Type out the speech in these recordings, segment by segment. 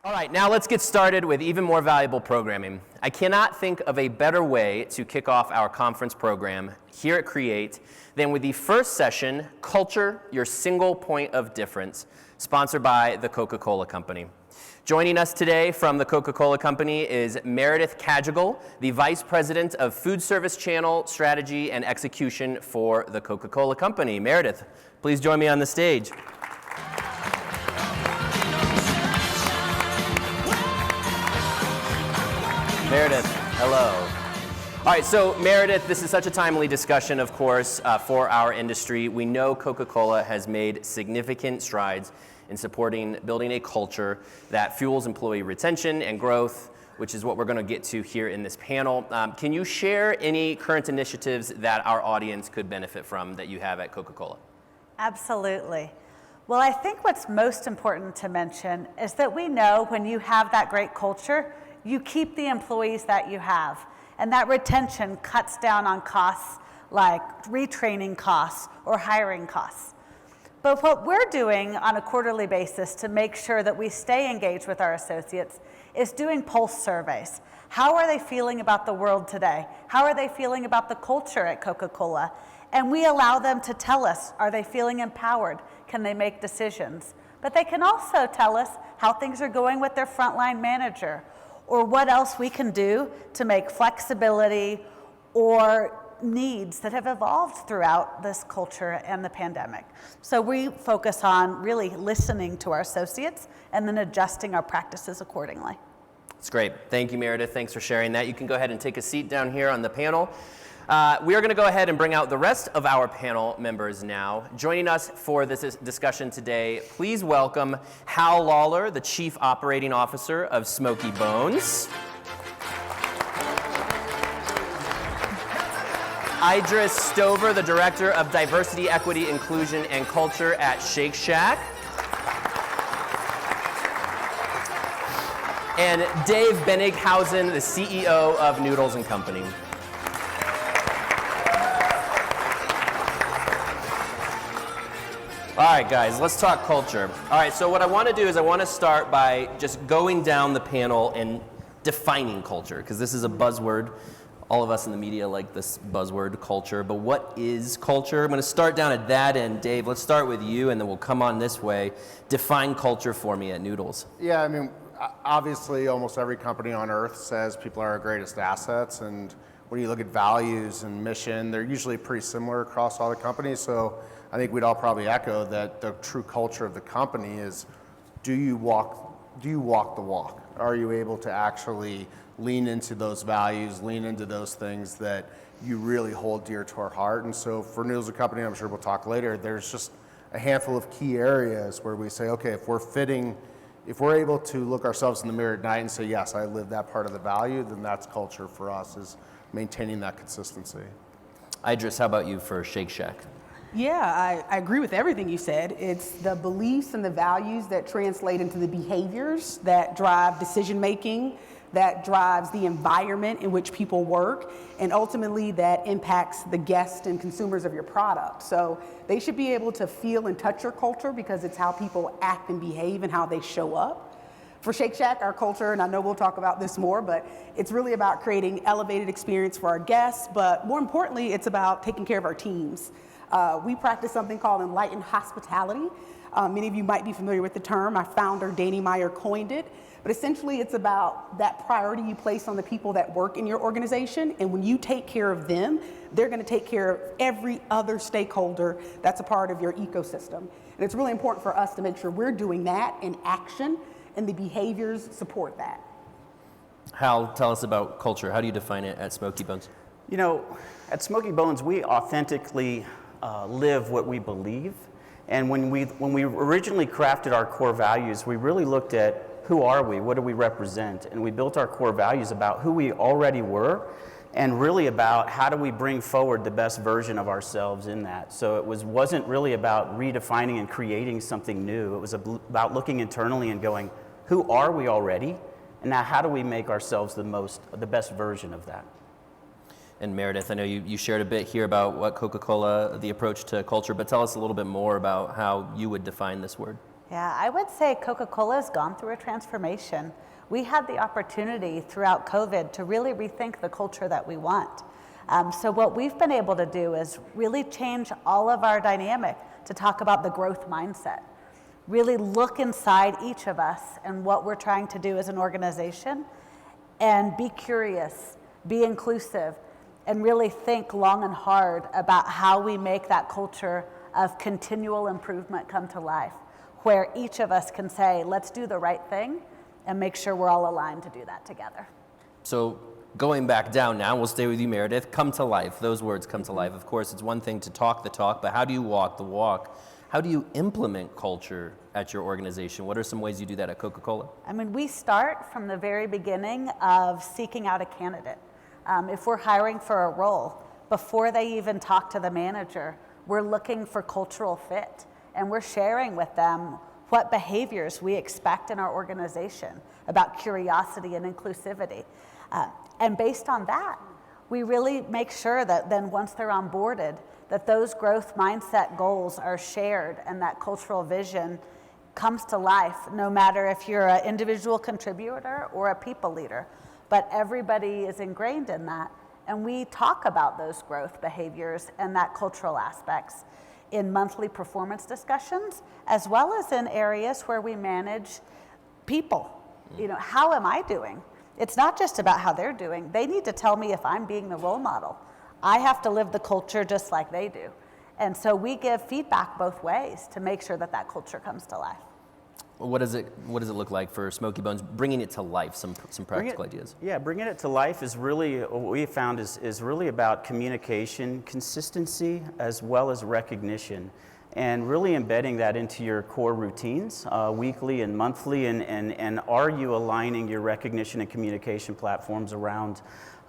All right, now let's get started with even more valuable programming. I cannot think of a better way to kick off our conference program here at Create than with the first session, Culture, Your Single Point of Difference, sponsored by the Coca-Cola Company. Joining us today from the Coca-Cola Company is MEREDITH CAGIGAL, the Vice President of Food Service Channel Strategy and Execution for the Coca-Cola Company. MEREDITH, please join me on the stage. MEREDITH, hello. All right, so MEREDITH, this is such a timely discussion, of course, for our industry. We know Coca-Cola has made significant strides in supporting building a culture that fuels employee retention and growth, which is what we're going to get to here in this panel. Can you share any current initiatives that our audience could benefit from that you have at Coca-Cola? Absolutely. Well, I think what's most important to mention is that we know when you have that great culture, you keep the employees that you have. And that retention cuts down on costs like retraining costs or hiring costs. But what we're doing on a quarterly basis to make sure that we stay engaged with our associates is doing pulse surveys. How are they feeling about the world today? How are they feeling about the culture at Coca-Cola? And we allow them to tell us, are they feeling empowered? Can they make decisions? But they can also tell us how things are going with their frontline manager, or what else we can do to make flexibility or needs that have evolved throughout this culture and the pandemic. So we focus on really listening to our associates and then adjusting our practices accordingly. That's great. Thank you, MEREDITH. Thanks for sharing that. You can go ahead and take a seat down here on the panel. We are going to go ahead and bring out the rest of our panel members now. Joining us for this discussion today, please welcome Hal LAWLOR, the Chief Operating Officer of Smoky Bones. IDRIS Stover, the Director of Diversity, Equity, Inclusion, and Culture at Shake Shack. And Dave Benighausen, the CEO of Noodles & Company. All right, guys, let's talk culture. All right, so what I want to do is I want to start by just going down the panel and defining culture, because this is a buzzword. All of us in the media like this buzzword, culture, but what is culture? I'm going to start down at that end. Dave, let's start with you, and then we'll come on this way. Define culture for me at Noodles. Yeah, I mean, obviously, almost every company on earth says people are our greatest assets, and when you look at values and mission, they're usually pretty similar across all the companies, so I think we'd all probably echo that the true culture of the company is, do you walk the walk? Are you able to actually lean into those values, lean into those things that you really hold dear to our heart? And so for Noodles & Company, I'm sure we'll talk later, there's just a handful of key areas where we say, okay, if we're able to look ourselves in the mirror at night and say, yes, I live that part of the value, then that's culture for us, is maintaining that consistency. Idris, how about you for Shake Shack? Yeah, I agree with everything you said. It's the beliefs and the values that translate into the behaviors that drive decision making, that drives the environment in which people work, and ultimately that impacts the guests and consumers of your product. So they should be able to feel and touch your culture because it's how people act and behave and how they show up. For Shake Shack, our culture, and I know we'll talk about this more, but it's really about creating elevated experience for our guests, but more importantly, it's about taking care of our teams. We practice something called enlightened hospitality. Many of you might be familiar with the term. Our founder, Danny Meyer, coined it. But essentially, it's about that priority you place on the people that work in your organization. And when you take care of them, they're going to take care of every other stakeholder that's a part of your ecosystem. And it's really important for us to make sure we're doing that in action, and the behaviors support that. Hal, tell us about culture. How do you define it at Smoky Bones? You know, at Smoky Bones, we authentically live what we believe. And when we originally crafted our core values, we really looked at who are we, what do we represent? And we built our core values about who we already were and really about how do we bring forward the best version of ourselves in that. So it wasn't really about redefining and creating something new. It was about looking internally and going, who are we already? And now how do we make ourselves the best version of that? And MEREDITH, I know you shared a bit here about what Coca-Cola, the approach to culture, but tell us a little bit more about how you would define this word. Yeah, I would say Coca-Cola has gone through a transformation. We had the opportunity throughout COVID to really rethink the culture that we want. So what we've been able to do is really change all of our dynamic to talk about the growth mindset. Really look inside each of us and what we're trying to do as an organization, and be curious, be inclusive, and really think long and hard about how we make that culture of continual improvement come to life, where each of us can say, let's do the right thing and make sure we're all aligned to do that together. So going back down now, we'll stay with you, Meredith. Come to life. Those words come to life. Of course, it's one thing to talk the talk, but how do you walk the walk? How do you implement culture at your organization? What are some ways you do that at Coca-Cola? I mean, we start from the very beginning of seeking out a candidate. If we're hiring for a role, before they even talk to the manager, we're looking for cultural fit, and we're sharing with them what behaviors we expect in our organization about curiosity and inclusivity. And based on that, we really make sure that then once they're onboarded, that those growth mindset goals are shared and that cultural vision comes to life, no matter if you're an individual contributor or a people leader. But everybody is ingrained in that, and we talk about those growth behaviors and that cultural aspects in monthly performance discussions, as well as in areas where we manage people. You know, how am I doing? It's not just about how they're doing. They need to tell me if I'm being the role model. I have to live the culture just like they do. And so we give feedback both ways to make sure that that culture comes to life. What does it look like for Smoky Bones, bringing it to life, some practical ideas? Yeah, bringing it to life is really, what we found is really about communication, consistency, as well as recognition, and really embedding that into your core routines, weekly and monthly, and are you aligning your recognition and communication platforms around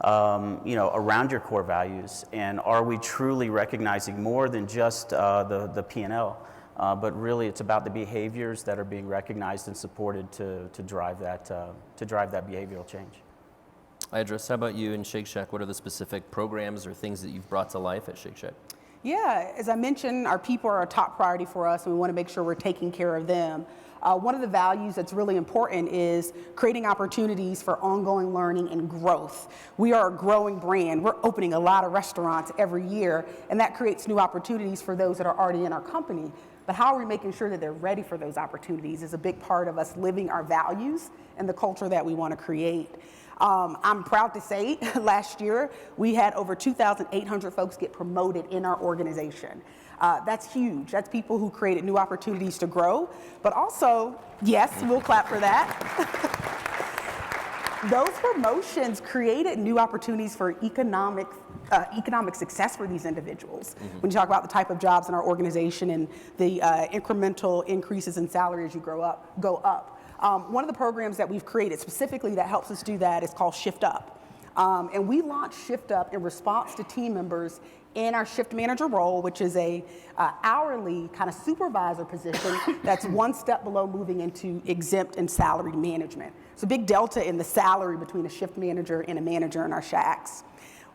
around your core values, and are we truly recognizing more than just the P&L? But really, it's about the behaviors that are being recognized and supported to drive that behavioral change. IDRIS, how about you in Shake Shack? What are the specific programs or things that you've brought to life at Shake Shack? Yeah, as I mentioned, our people are a top priority for us, and we want to make sure we're taking care of them. One of the values that's really important is creating opportunities for ongoing learning and growth. We are a growing brand. We're opening a lot of restaurants every year, and that creates new opportunities for those that are already in our company. But how are we making sure that they're ready for those opportunities is a big part of us living our values and the culture that we want to create. I'm proud to say last year we had over 2,800 folks get promoted in our organization. That's huge. That's people who created new opportunities to grow, but also, yes, we'll clap for that. Those promotions created new opportunities for economic success for these individuals. Mm-hmm. When you talk about the type of jobs in our organization and the incremental increases in salary as you go up. One of the programs that we've created specifically that helps us do that is called Shift Up. And we launched Shift Up in response to team members in our shift manager role, which is a hourly kind of supervisor position that's one step below moving into exempt and salaried management. So big delta in the salary between a shift manager and a manager in our shacks.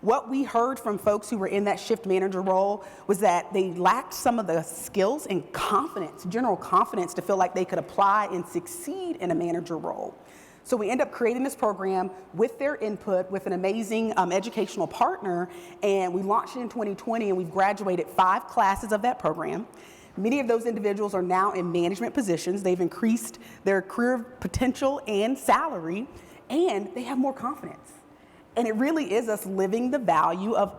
What we heard from folks who were in that shift manager role was that they lacked some of the skills and confidence, general confidence, to feel like they could apply and succeed in a manager role. So we end up creating this program with their input, with an amazing educational partner, and we launched it in 2020, and we've graduated 5 classes of that program. Many of those individuals are now in management positions. They've increased their career potential and salary, and they have more confidence. And it really is us living the value of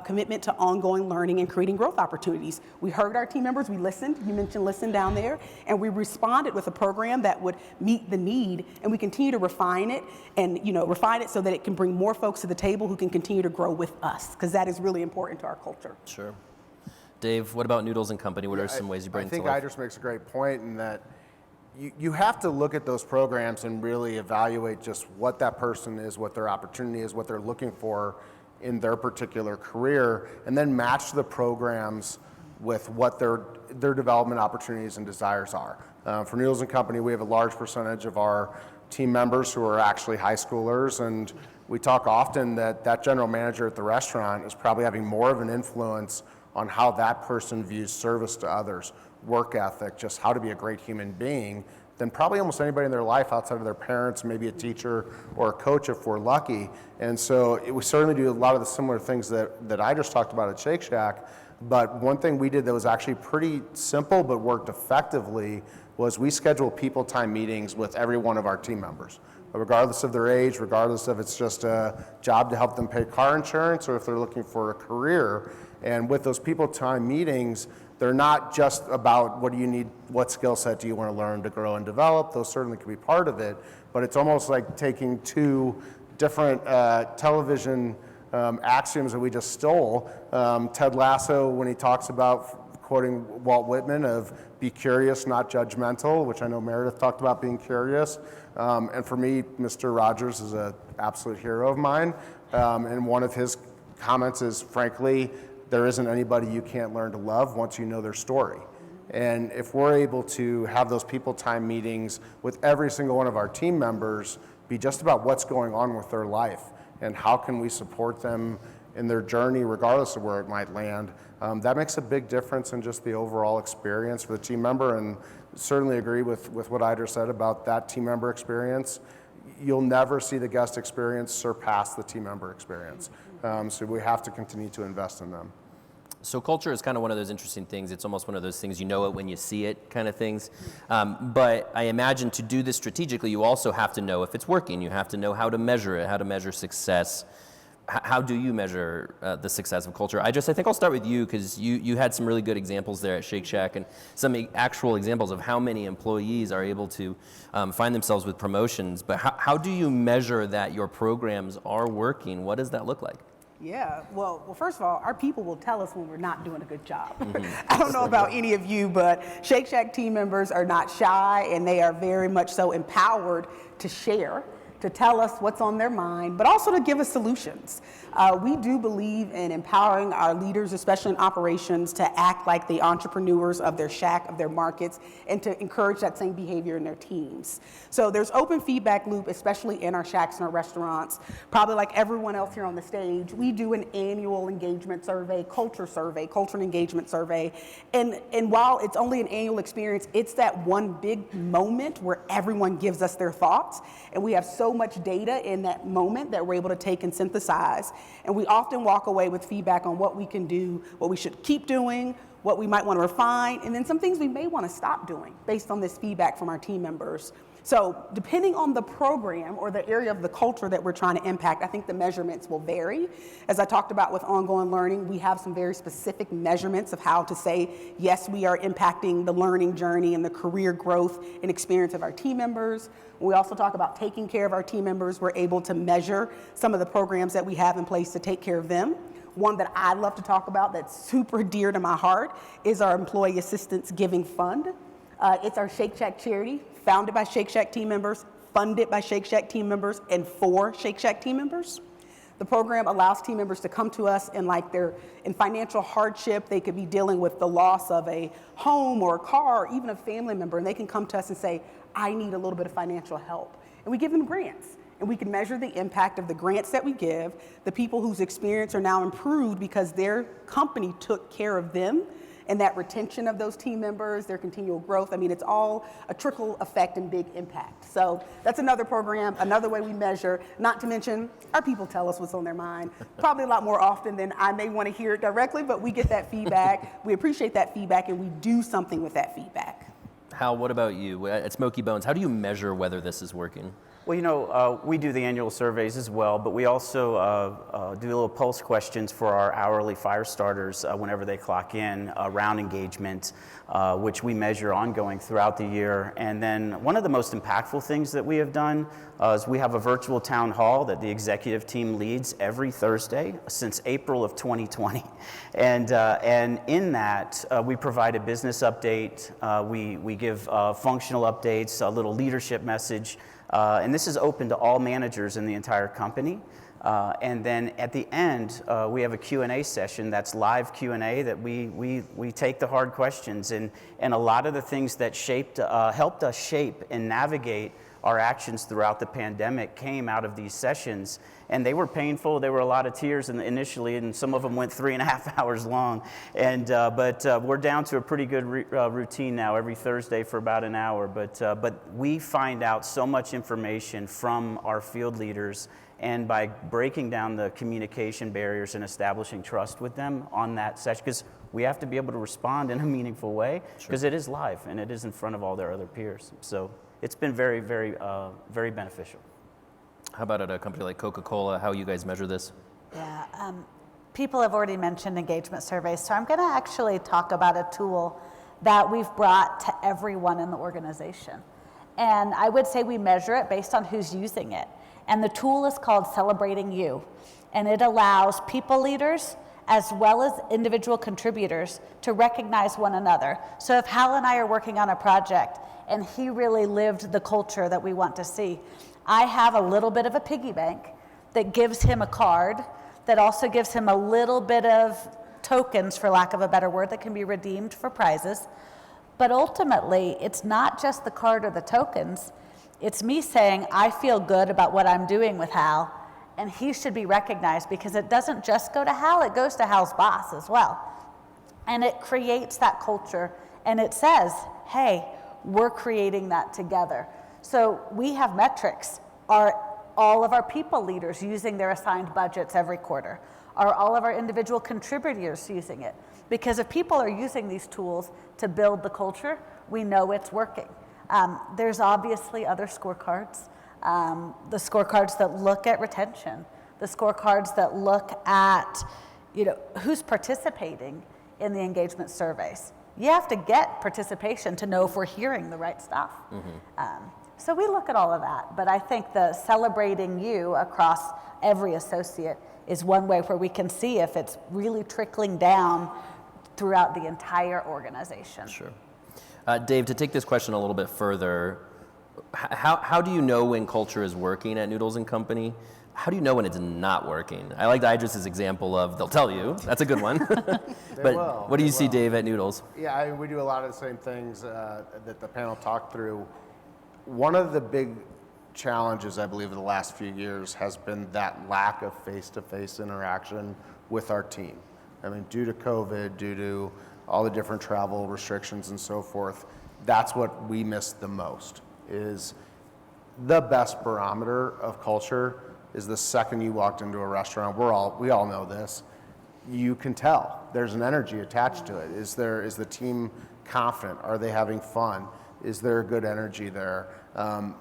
commitment to ongoing learning and creating growth opportunities. We heard our team members, we listened, you mentioned listen down there, and we responded with a program that would meet the need, and we continue to refine it so that it can bring more folks to the table who can continue to grow with us, because that is really important to our culture. Sure. Dave, what about Noodles & Company? What are some ways you bring it to life? I think IDRIS makes a great point in that you have to look at those programs and really evaluate just what that person is, what their opportunity is, what they're looking for in their particular career, and then match the programs with what their development opportunities and desires are. For Noodles & Company, we have a large percentage of our team members who are actually high schoolers, and we talk often that general manager at the restaurant is probably having more of an influence on how that person views service to others, work ethic, just how to be a great human being, than probably almost anybody in their life outside of their parents, maybe a teacher or a coach if we're lucky. And so we certainly do a lot of the similar things that I just talked about at Shake Shack. But one thing we did that was actually pretty simple but worked effectively was we scheduled people time meetings with every one of our team members, regardless of their age, regardless if it's just a job to help them pay car insurance or if they're looking for a career. And with those people time meetings, they're not just about what do you need, what skill set do you want to learn to grow and develop. Those certainly can be part of it, but it's almost like taking two different television axioms that we just stole. Ted Lasso, when he talks about, quoting Walt Whitman, of be curious, not judgmental, which I know Meredith talked about being curious. And for me, Mr. Rogers is an absolute hero of mine. And one of his comments is, frankly, there isn't anybody you can't learn to love once you know their story. And if we're able to have those people time meetings with every single one of our team members be just about what's going on with their life and how can we support them in their journey regardless of where it might land, that makes a big difference in just the overall experience for the team member. And certainly agree with what IDRIS said about that team member experience. You'll never see the guest experience surpass the team member experience. So we have to continue to invest in them. So culture is kind of one of those interesting things. It's almost one of those things, you know it when you see it kind of things. But I imagine to do this strategically, you also have to know if it's working. You have to know how to measure it, how to measure success. How do you measure the success of culture? I think I'll start with you because you had some really good examples there at Shake Shack and some actual examples of how many employees are able to find themselves with promotions. But how do you measure that your programs are working? What does that look like? Yeah, well, first of all, our people will tell us when we're not doing a good job. I don't know about any of you, but Shake Shack team members are not shy and they are very much so empowered to share, to tell us what's on their mind, but also to give us solutions. We do believe in empowering our leaders, especially in operations, to act like the entrepreneurs of their shack, of their markets, and to encourage that same behavior in their teams. So there's open feedback loop, especially in our shacks and our restaurants. Probably like everyone else here on the stage, we do an annual engagement survey, culture and engagement survey. And while it's only an annual experience, it's that one big moment where everyone gives us their thoughts, and we have so much data in that moment that we're able to take and synthesize. And we often walk away with feedback on what we can do, what we should keep doing, what we might want to refine, and then some things we may want to stop doing based on this feedback from our team members. So depending on the program or the area of the culture that we're trying to impact, I think the measurements will vary. As I talked about with ongoing learning, we have some very specific measurements of how to say, yes, we are impacting the learning journey and the career growth and experience of our team members. We also talk about taking care of our team members. We're able to measure some of the programs that we have in place to take care of them. One that I love to talk about that's super dear to my heart is our Employee Assistance Giving Fund. It's our Shake Shack charity, founded by Shake Shack team members, funded by Shake Shack team members, and for Shake Shack team members. The program allows team members to come to us in financial hardship. They could be dealing with the loss of a home or a car or even a family member, and they can come to us and say, I need a little bit of financial help. And we give them grants. And we can measure the impact of the grants that we give, the people whose experience are now improved because their company took care of them, and that retention of those team members, their continual growth. I mean, it's all a trickle effect and big impact. So that's another program, another way we measure, not to mention our people tell us what's on their mind, probably a lot more often than I may want to hear it directly, but we get that feedback, we appreciate that feedback, and we do something with that feedback. Hal, what about you? At Smoky Bones, how do you measure whether this is working? Well, we do the annual surveys as well, but we also do little pulse questions for our hourly fire starters whenever they clock in around engagement, which we measure ongoing throughout the year. And then one of the most impactful things that we have done is we have a virtual town hall that the executive team leads every Thursday since April of 2020. And in that, we provide a business update, we give functional updates, a little leadership message, and this is open to all managers in the entire company. And then at the end, we have a Q&A session that's live Q&A that we take the hard questions. And a lot of the things that helped us shape and navigate our actions throughout the pandemic came out of these sessions, and they were painful. There were a lot of tears initially, and some of them went 3.5 hours long. But we're down to a pretty good routine now, every Thursday for about an hour. But we find out so much information from our field leaders, and by breaking down the communication barriers and establishing trust with them on that session, because we have to be able to respond in a meaningful way, because it is live and it is in front of all their other peers. So it's been very, very, very beneficial. How about at a company like Coca-Cola, how you guys measure this? Yeah, people have already mentioned engagement surveys, so I'm going to actually talk about a tool that we've brought to everyone in the organization. And I would say we measure it based on who's using it. And the tool is called Celebrating You. And it allows people leaders as well as individual contributors to recognize one another. So if Hal and I are working on a project and he really lived the culture that we want to see, I have a little bit of a piggy bank that gives him a card that also gives him a little bit of tokens, for lack of a better word, that can be redeemed for prizes. But ultimately, it's not just the card or the tokens. It's me saying, I feel good about what I'm doing with Hal, and he should be recognized, because it doesn't just go to Hal, it goes to Hal's boss as well. And it creates that culture, and it says, hey, we're creating that together. So we have metrics. Are all of our people leaders using their assigned budgets every quarter? Are all of our individual contributors using it? Because if people are using these tools to build the culture, we know it's working. There's obviously other scorecards. The scorecards that look at retention, the scorecards that look at, who's participating in the engagement surveys. You have to get participation to know if we're hearing the right stuff. So we look at all of that, but I think the Celebrating You across every associate is one way where we can see if it's really trickling down throughout the entire organization. Sure. Dave, to take this question a little bit further, how do you know when culture is working at Noodles & Company? How do you know when it's not working? I like IDRIS' example of, they'll tell you. That's a good one. But what do you see, Dave, at Noodles? Yeah, we do a lot of the same things that the panel talked through. One of the big challenges, I believe, in the last few years has been that lack of face-to-face interaction with our team. I mean, due to COVID, due to all the different travel restrictions and so forth, that's what we missed the most. Is the best barometer of culture is the second you walked into a restaurant. We all know this. You can tell there's an energy attached to it. Is the team confident? Are they having fun? Is there a good energy there?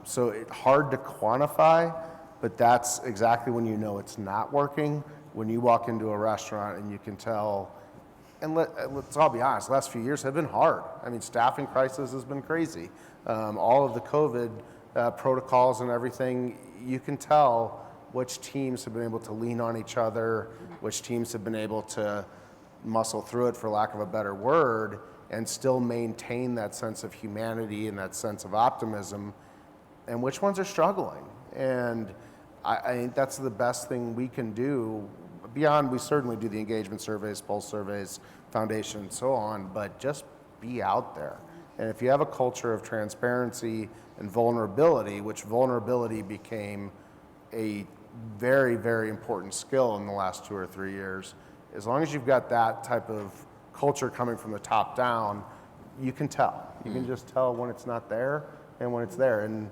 So it's hard to quantify, but that's exactly when you know it's not working. When you walk into a restaurant and you can tell. And let's all be honest, the last few years have been hard. I mean, staffing crisis has been crazy. All of the COVID protocols and everything, you can tell which teams have been able to lean on each other, which teams have been able to muscle through it, for lack of a better word, and still maintain that sense of humanity and that sense of optimism, and which ones are struggling. And I think that's the best thing we can do. Beyond, we certainly do the engagement surveys, pulse surveys, foundation, and so on, but just be out there. And if you have a culture of transparency and vulnerability, which vulnerability became a very, very important skill in the last 2 or 3 years, as long as you've got that type of culture coming from the top down, you can tell. You can just tell when it's not there and when it's there. And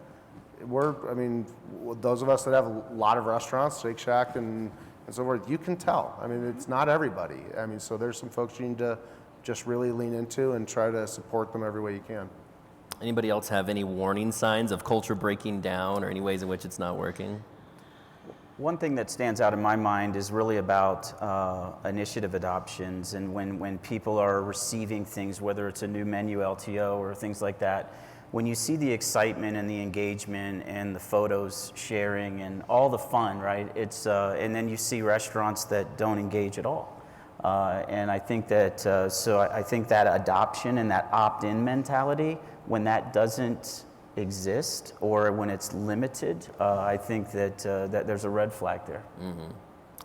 those of us that have a lot of restaurants, Shake Shack and so forth, you can tell. I mean, it's not everybody. I mean, so there's some folks you need to just really lean into and try to support them every way you can. Anybody else have any warning signs of culture breaking down or any ways in which it's not working? One thing that stands out in my mind is really about initiative adoptions, and when people are receiving things, whether it's a new menu LTO or things like that, when you see the excitement and the engagement and the photos sharing and all the fun, right? It's and then you see restaurants that don't engage at all. And I think that I think that adoption and that opt-in mentality, when that doesn't exist or when it's limited, I think that there's a red flag there.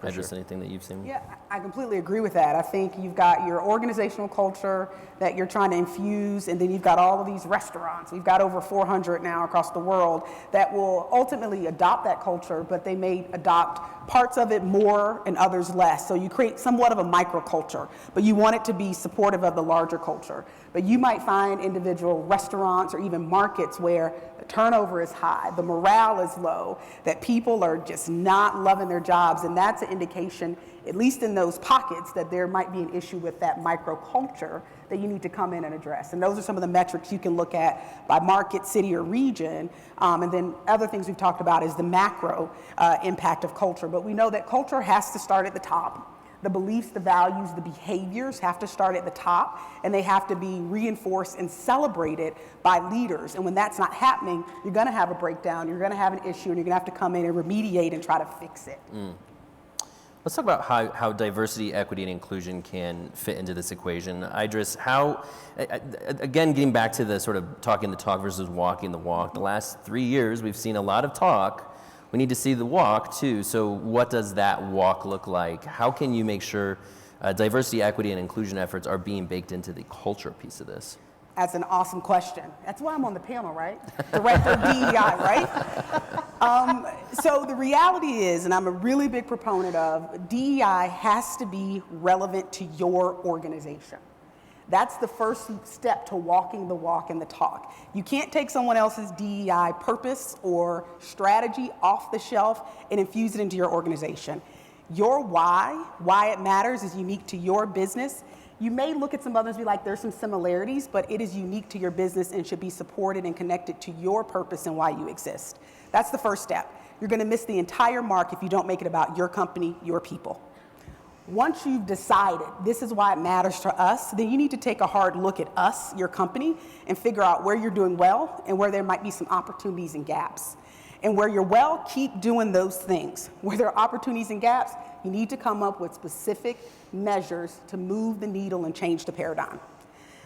Idris, anything that you've seen? Yeah, I completely agree with that. I think you've got your organizational culture that you're trying to infuse, and then you've got all of these restaurants. We've got over 400 now across the world that will ultimately adopt that culture, but they may adopt parts of it more and others less. So you create somewhat of a microculture, but you want it to be supportive of the larger culture. But you might find individual restaurants or even markets where the turnover is high, the morale is low, that people are just not loving their jobs, and that's an indication, at least in those pockets, that there might be an issue with that microculture that you need to come in and address. And those are some of the metrics you can look at by market, city, or region. And then other things we've talked about is the macro impact of culture. But we know that culture has to start at the top. The beliefs, the values, the behaviors have to start at the top, and they have to be reinforced and celebrated by leaders. And when that's not happening, you're going to have a breakdown, you're going to have an issue, and you're going to have to come in and remediate and try to fix it. Let's talk about how diversity, equity, and inclusion can fit into this equation. Idris, again, getting back to the sort of talking the talk versus walking the walk, the last 3 years we've seen a lot of talk. We need to see the walk too. So what does that walk look like? How can you make sure diversity, equity, and inclusion efforts are being baked into the culture piece of this? That's an awesome question. That's why I'm on the panel, right? Director of DEI, right? So the reality is, and I'm a really big proponent of, DEI has to be relevant to your organization. That's the first step to walking the walk and the talk. You can't take someone else's DEI purpose or strategy off the shelf and infuse it into your organization. Your why it matters, is unique to your business. You may look at some others and be like, there's some similarities, but it is unique to your business and should be supported and connected to your purpose and why you exist. That's the first step. You're going to miss the entire mark if you don't make it about your company, your people. Once you've decided this is why it matters to us, then you need to take a hard look at us, your company, and figure out where you're doing well and where there might be some opportunities and gaps. And where you're well, keep doing those things. Where there are opportunities and gaps, you need to come up with specific measures to move the needle and change the paradigm.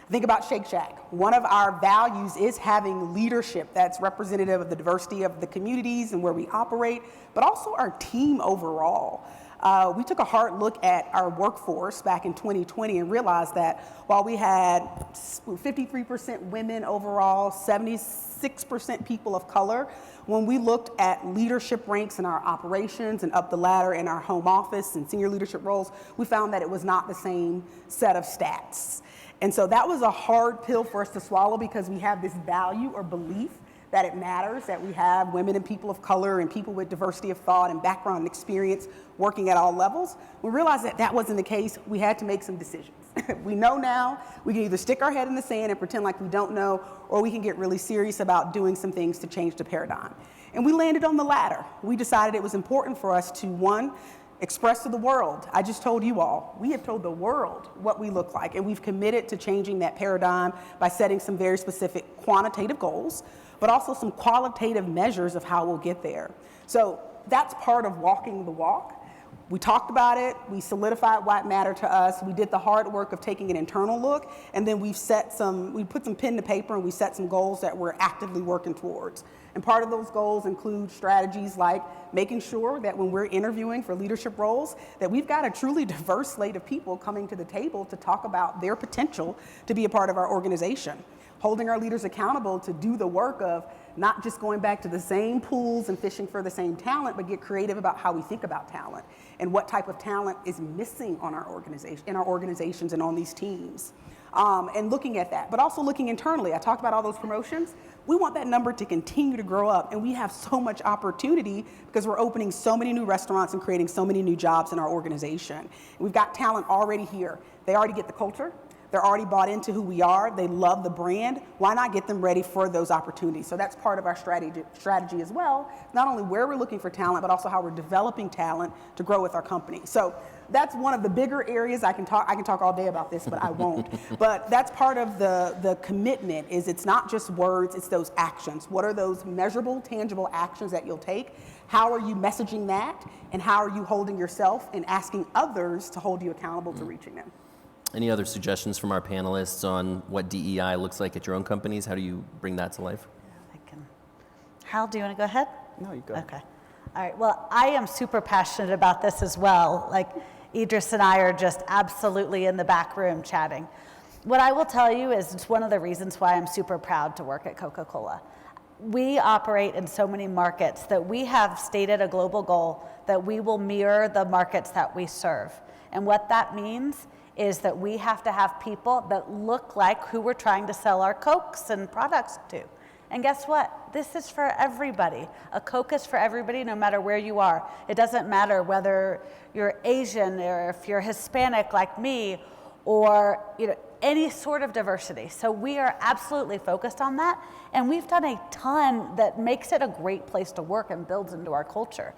Think about Shake Shack. One of our values is having leadership that's representative of the diversity of the communities and where we operate, but also our team overall. We took a hard look at our workforce back in 2020 and realized that while we had 53% women overall, 76% people of color, when we looked at leadership ranks in our operations and up the ladder in our home office and senior leadership roles, we found that it was not the same set of stats. And so that was a hard pill for us to swallow, because we have this value or belief that it matters that we have women and people of color and people with diversity of thought and background and experience working at all levels. We realized that that wasn't the case. We had to make some decisions. We know now we can either stick our head in the sand and pretend like we don't know, or we can get really serious about doing some things to change the paradigm. And we landed on the latter. We decided it was important for us to, one, express to the world. I just told you all, we have told the world what we look like, and we've committed to changing that paradigm by setting some very specific quantitative goals, but also some qualitative measures of how we'll get there. So that's part of walking the walk. We talked about it, we solidified why it mattered to us, we did the hard work of taking an internal look, and then we put some pen to paper and we set some goals that we're actively working towards. And part of those goals include strategies like making sure that when we're interviewing for leadership roles, that we've got a truly diverse slate of people coming to the table to talk about their potential to be a part of our organization. Holding our leaders accountable to do the work of not just going back to the same pools and fishing for the same talent, but get creative about how we think about talent and what type of talent is missing on our organization, in our organizations and on these teams. And looking at that, but also looking internally. I talked about all those promotions. We want that number to continue to grow up, and we have so much opportunity because we're opening so many new restaurants and creating so many new jobs in our organization. And we've got talent already here. They already get the culture. They're already bought into who we are. They love the brand. Why not get them ready for those opportunities? So that's part of our strategy as well, not only where we're looking for talent, but also how we're developing talent to grow with our company. So that's one of the bigger areas. I can talk all day about this, but I won't. But that's part of the commitment, is it's not just words, it's those actions. What are those measurable, tangible actions that you'll take? How are you messaging that? And how are you holding yourself and asking others to hold you accountable to reaching them? Any other suggestions from our panelists on what DEI looks like at your own companies? How do you bring that to life? Hal, do you want to go ahead? No, you go. Okay. All right, well, I am super passionate about this as well. Like, Idris and I are just absolutely in the back room chatting. What I will tell you is it's one of the reasons why I'm super proud to work at Coca-Cola. We operate in so many markets that we have stated a global goal that we will mirror the markets that we serve. And what that means is that we have to have people that look like who we're trying to sell our Cokes and products to. And guess what? This is for everybody. A Coke is for everybody, no matter where you are. It doesn't matter whether you're Asian or if you're Hispanic like me, or any sort of diversity. So we are absolutely focused on that, and we've done a ton that makes it a great place to work and builds into our culture.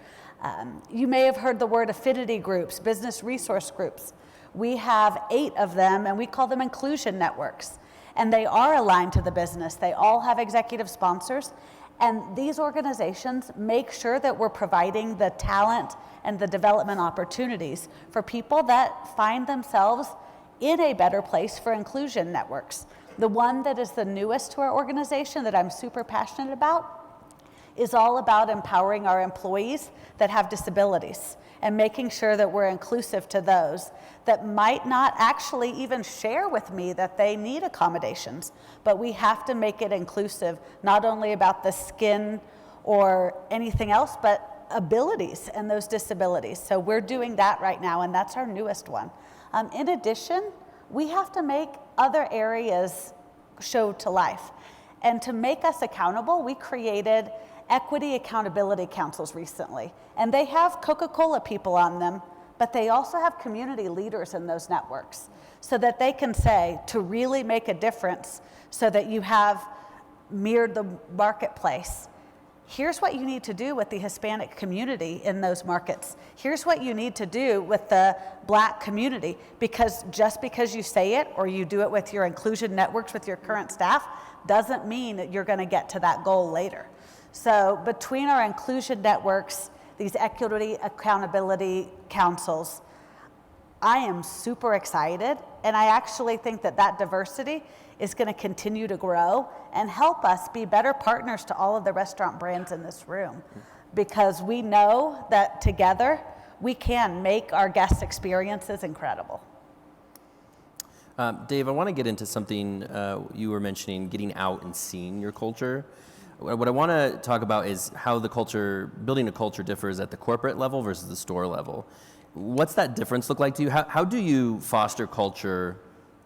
You may have heard the word affinity groups, business resource groups. We have 8 of them, and we call them inclusion networks. And they are aligned to the business. They all have executive sponsors. And these organizations make sure that we're providing the talent and the development opportunities for people that find themselves in a better place for inclusion networks. The one that is the newest to our organization that I'm super passionate about is all about empowering our employees that have disabilities and making sure that we're inclusive to those that might not actually even share with me that they need accommodations. But we have to make it inclusive, not only about the skin or anything else, but abilities and those disabilities. So we're doing that right now, and that's our newest one. In addition, we have to make other areas show to life. And to make us accountable, we created Equity Accountability Councils recently. And they have Coca-Cola people on them, but they also have community leaders in those networks so that they can say, to really make a difference so that you have mirrored the marketplace, here's what you need to do with the Hispanic community in those markets. Here's what you need to do with the Black community, because just because you say it or you do it with your inclusion networks with your current staff doesn't mean that you're going to get to that goal later. So between our inclusion networks, these equity accountability councils, I am super excited, and I actually think that that diversity is going to continue to grow and help us be better partners to all of the restaurant brands in this room, because we know that together we can make our guest experiences incredible. Dave, I want to get into something you were mentioning, getting out and seeing your culture. What I want to talk about is how the culture, building a culture differs at the corporate level versus the store level. What's that difference look like to you? How do you foster culture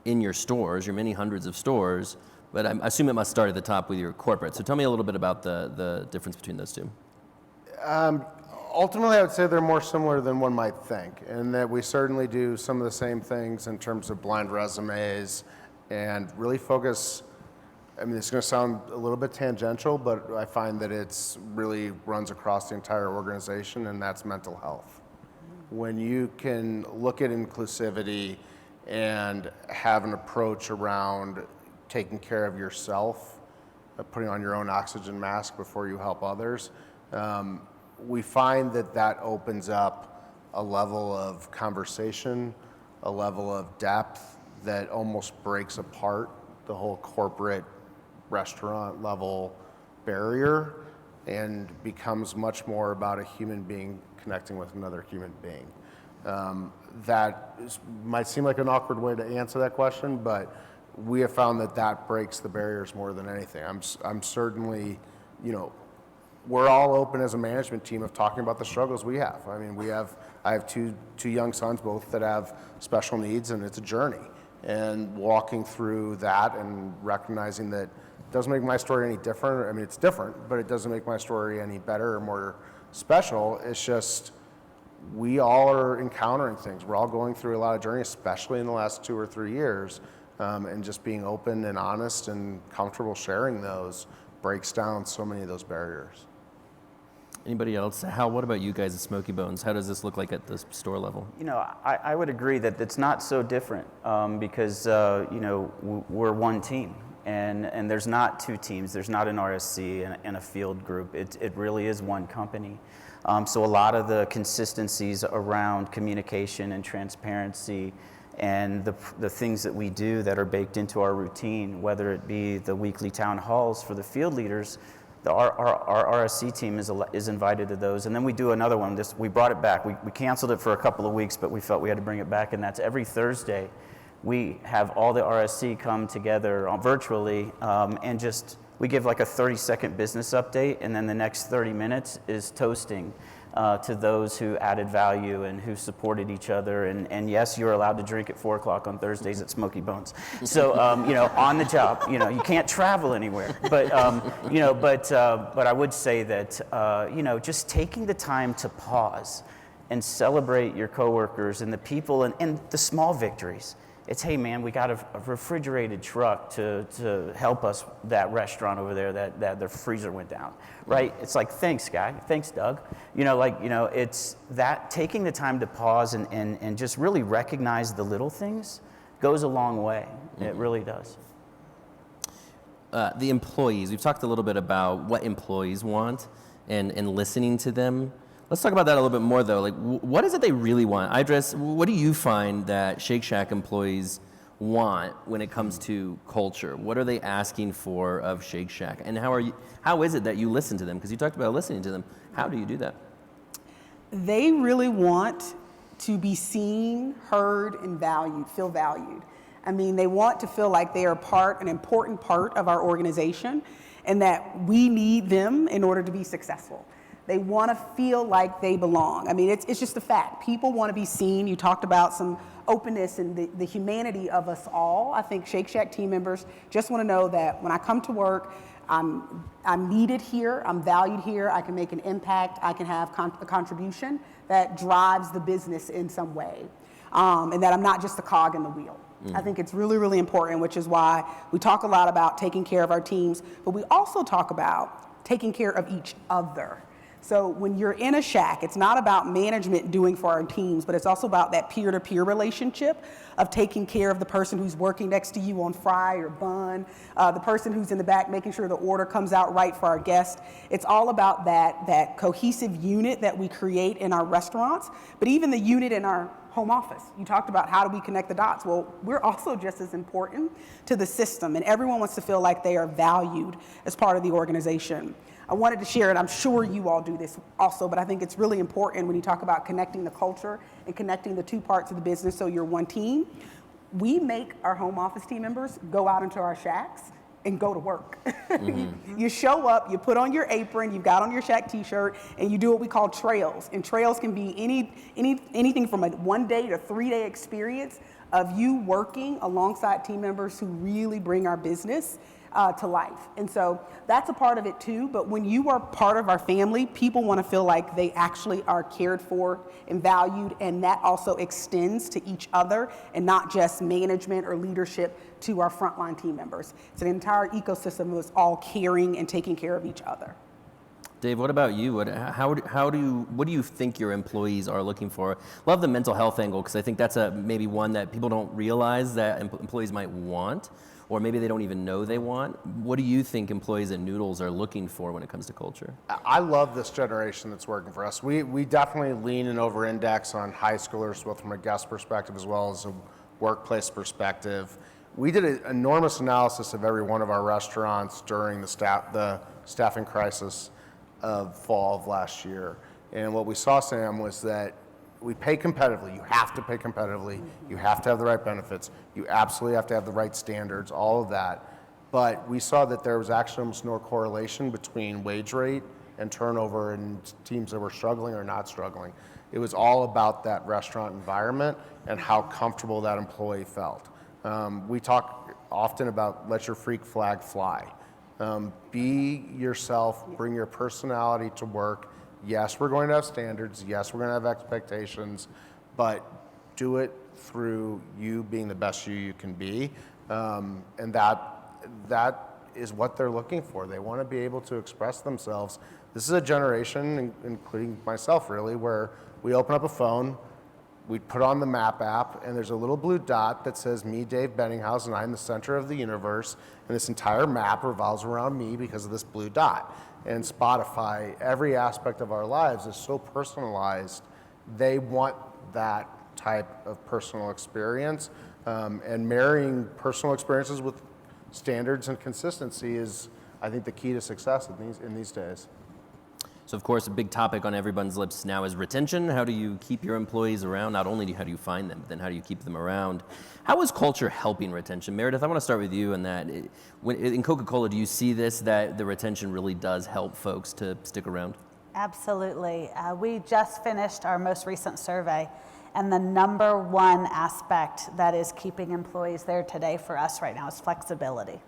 in your stores, your many hundreds of stores? But I assume it must start at the top with your corporate. So tell me a little bit about the difference between those two. Ultimately, I would say they're more similar than one might think, in that we certainly do some of the same things in terms of blind resumes and really focus. I mean, it's going to sound a little bit tangential, but I find that it's really runs across the entire organization, and that's mental health. When you can look at inclusivity and have an approach around taking care of yourself, putting on your own oxygen mask before you help others, we find that that opens up a level of conversation, a level of depth that almost breaks apart the whole corporate restaurant level barrier and becomes much more about a human being connecting with another human being. Might seem like an awkward way to answer that question, but we have found that that breaks the barriers more than anything. I'm certainly, we're all open as a management team of talking about the struggles we have. I mean, I have two young sons, both that have special needs, and it's a journey. And walking through that and recognizing that it doesn't make my story any different. I mean, it's different, but it doesn't make my story any better or more special. It's just, we all are encountering things. We're all going through a lot of journey, especially in the last 2 or 3 years. And just being open and honest and comfortable sharing those breaks down so many of those barriers. Anybody else? Hal, what about you guys at Smoky Bones? How does this look like at the store level? I would agree that it's not so different because, we're one team. And there's not 2 teams. There's not an RSC and a field group. It really is one company. So a lot of the consistencies around communication and transparency and the things that we do that are baked into our routine, whether it be the weekly town halls for the field leaders, Our RSC team is invited to those, and then we do another one. We brought it back. We canceled it for a couple of weeks, but we felt we had to bring it back, and that's every Thursday. We have all the RSC come together virtually, and we give like a 30-second business update, and then the next 30 minutes is toasting to those who added value and who supported each other. And yes, you're allowed to drink at 4 o'clock on Thursdays at Smoky Bones. So, on the job, you can't travel anywhere. But, but I would say that, just taking the time to pause and celebrate your coworkers and the people and the small victories. It's, hey man, we got a refrigerated truck to help us, that restaurant over there that their freezer went down, right? It's like, thanks guy, thanks Doug. It's that taking the time to pause and just really recognize the little things goes a long way. Mm-hmm. It really does. The employees, we've talked a little bit about what employees want and listening to them. Let's talk about that a little bit more, though. Like, what is it they really want? IDRIS, what do you find that Shake Shack employees want when it comes to culture? What are they asking for of Shake Shack? And how is it that you listen to them? Because you talked about listening to them. How do you do that? They really want to be seen, heard, and valued, feel valued. I mean, they want to feel like they are an important part of our organization, and that we need them in order to be successful. They want to feel like they belong. I mean, it's just a fact. People want to be seen. You talked about some openness and the humanity of us all. I think Shake Shack team members just want to know that when I come to work, I'm needed here, I'm valued here, I can make an impact, I can have a contribution that drives the business in some way, and that I'm not just a cog in the wheel. Mm-hmm. I think it's really, really important, which is why we talk a lot about taking care of our teams, but we also talk about taking care of each other. So when you're in a shack, it's not about management doing for our teams, but it's also about that peer-to-peer relationship of taking care of the person who's working next to you on fry or bun, the person who's in the back making sure the order comes out right for our guest. It's all about that cohesive unit that we create in our restaurants, but even the unit in our home office. You talked about how do we connect the dots. Well, we're also just as important to the system, and everyone wants to feel like they are valued as part of the organization. I wanted to share it. I'm sure you all do this also, but I think it's really important when you talk about connecting the culture and connecting the two parts of the business so you're one team. We make our home office team members go out into our shacks and go to work. Mm-hmm. You show up, you put on your apron, you've got on your shack t-shirt, and you do what we call trails. And trails can be anything from a 1-day to 3-day experience of you working alongside team members who really bring our business to life. And so that's a part of it too, but when you are part of our family, people want to feel like they actually are cared for and valued, and that also extends to each other and not just management or leadership to our frontline team members. It's an entire ecosystem that's all caring and taking care of each other. Dave, what about you? What do you think your employees are looking for? Love the mental health angle, because I think that's maybe one that people don't realize that employees might want, or maybe they don't even know they want. What do you think employees at Noodles are looking for when it comes to culture? I love this generation that's working for us. We definitely lean and over-index on high schoolers, both from a guest perspective as well as a workplace perspective. We did an enormous analysis of every one of our restaurants during the staffing crisis of fall of last year. And what we saw, Sam, was that we pay competitively. You have to pay competitively. You have to have the right benefits. You absolutely have to have the right standards, all of that. But we saw that there was actually almost no correlation between wage rate and turnover in teams that were struggling or not struggling. It was all about that restaurant environment and how comfortable that employee felt. We talk often about let your freak flag fly. Be yourself, bring your personality to work. Yes, we're going to have standards. Yes, we're going to have expectations, but do it through you being the best you can be. And that is what they're looking for. They want to be able to express themselves. This is a generation, including myself really, where we open up a phone, we put on the map app, and there's a little blue dot that says me, Dave Benninghouse, and I'm the center of the universe, and this entire map revolves around me because of this blue dot. And Spotify, every aspect of our lives is so personalized. They want that type of personal experience, and marrying personal experiences with standards and consistency is I think, the key to success in these days. So of course, a big topic on everyone's lips now is retention. How do you keep your employees around? Not only how do you find them, but then how do you keep them around? How is culture helping retention? Meredith, I want to start with you on that. In Coca-Cola, do you see this, that the retention really does help folks to stick around? Absolutely. We just finished our most recent survey, and the number one aspect that is keeping employees there today for us right now is flexibility.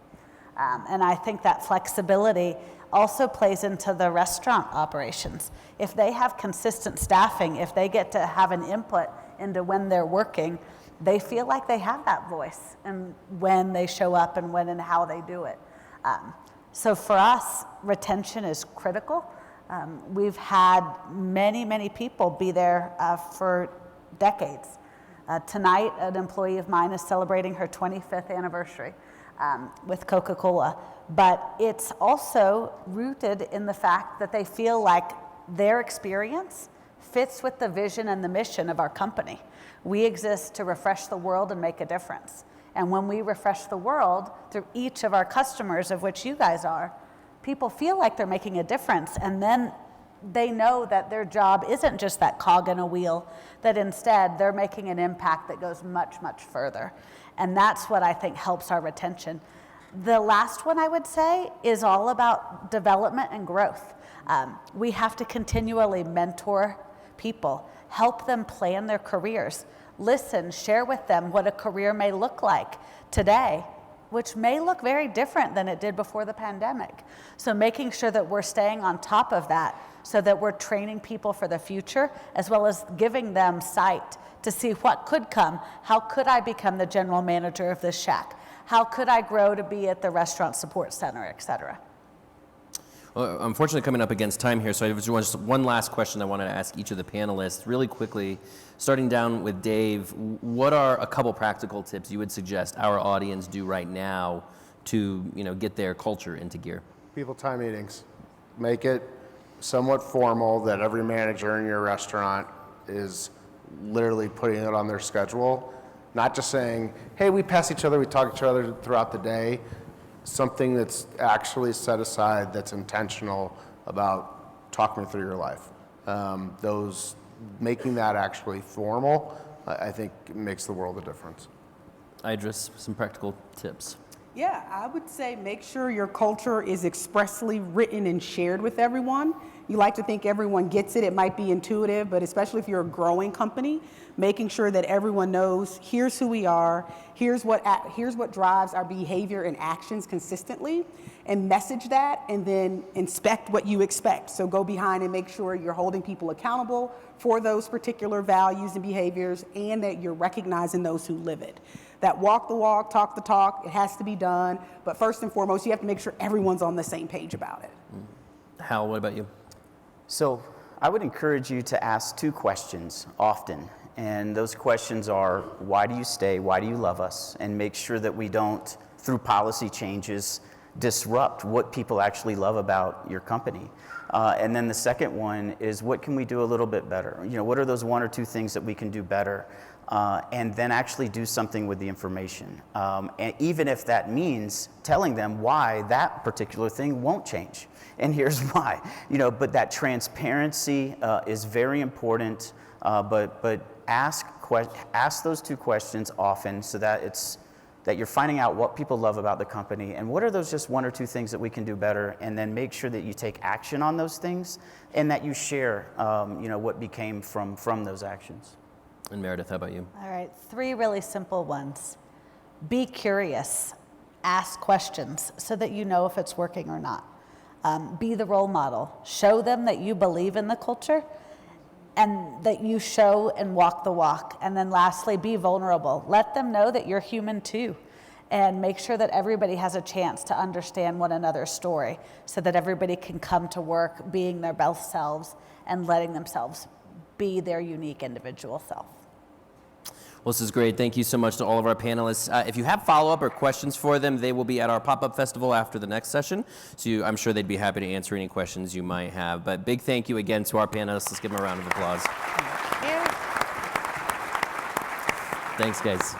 And I think that flexibility also plays into the restaurant operations. If they have consistent staffing, if they get to have an input into when they're working, they feel like they have that voice and when they show up and when and how they do it. So for us, retention is critical. We've had many people be there for decades. Tonight, an employee of mine is celebrating her 25th anniversary with Coca-Cola, but it's also rooted in the fact that they feel like their experience fits with the vision and the mission of our company. We exist to refresh the world and make a difference. And when we refresh the world through each of our customers, of which you guys are, people feel like they're making a difference, and then they know that their job isn't just that cog in a wheel, that instead they're making an impact that goes much further. And that's what I think helps our retention. The last one I would say is all about development and growth. We have to continually mentor people, help them plan their careers, listen, share with them what a career may look like today, which may look very different than it did before the pandemic. So making sure that we're staying on top of that so that we're training people for the future, as well as giving them sight to see what could come. How could I become the general manager of this shack? How could I grow to be at the restaurant support center, et cetera? Well, unfortunately, coming up against time here, so I just one last question I wanted to ask each of the panelists really quickly. Starting down with Dave, what are a couple practical tips you would suggest our audience do right now to get their culture into gear? People time meetings. Make it somewhat formal that every manager in your restaurant is literally putting it on their schedule. Not just saying, hey, we pass each other, we talk to each other throughout the day. Something that's actually set aside, that's intentional about talking through your life. Making that actually formal, I think makes the world a difference. IDRIS, some practical tips. Yeah, I would say make sure your culture is expressly written and shared with everyone. You like to think everyone gets it. It might be intuitive, but especially if you're a growing company, making sure that everyone knows, here's who we are, here's what drives our behavior and actions consistently, and message that, and then inspect what you expect. So go behind and make sure you're holding people accountable for those particular values and behaviors, and that you're recognizing those who live it. That walk the walk, talk the talk, it has to be done, but first and foremost, you have to make sure everyone's on the same page about it. Hal, what about you? So I would encourage you to ask two questions often. And those questions are, why do you stay? Why do you love us? And make sure that we don't, through policy changes, disrupt what people actually love about your company. And then the second one is, what can we do a little bit better? What are those one or two things that we can do better? And then actually do something with the information. And even if that means telling them why that particular thing won't change. And here's why. But that transparency is very important. But ask those two questions often, so that you're finding out what people love about the company and what are those just one or two things that we can do better, and then make sure that you take action on those things and that you share what became from those actions. And Meredith, how about you? All right, 3 really simple ones. Be curious, ask questions so that you know if it's working or not. Be the role model. Show them that you believe in the culture and that you show and walk the walk. And then lastly, be vulnerable. Let them know that you're human too. And make sure that everybody has a chance to understand one another's story so that everybody can come to work being their best selves and letting themselves be their unique individual self. Well, this is great. Thank you so much to all of our panelists. If you have follow-up or questions for them, they will be at our pop-up festival after the next session. So I'm sure they'd be happy to answer any questions you might have. But big thank you again to our panelists. Let's give them a round of applause. Thank you. Thanks, guys.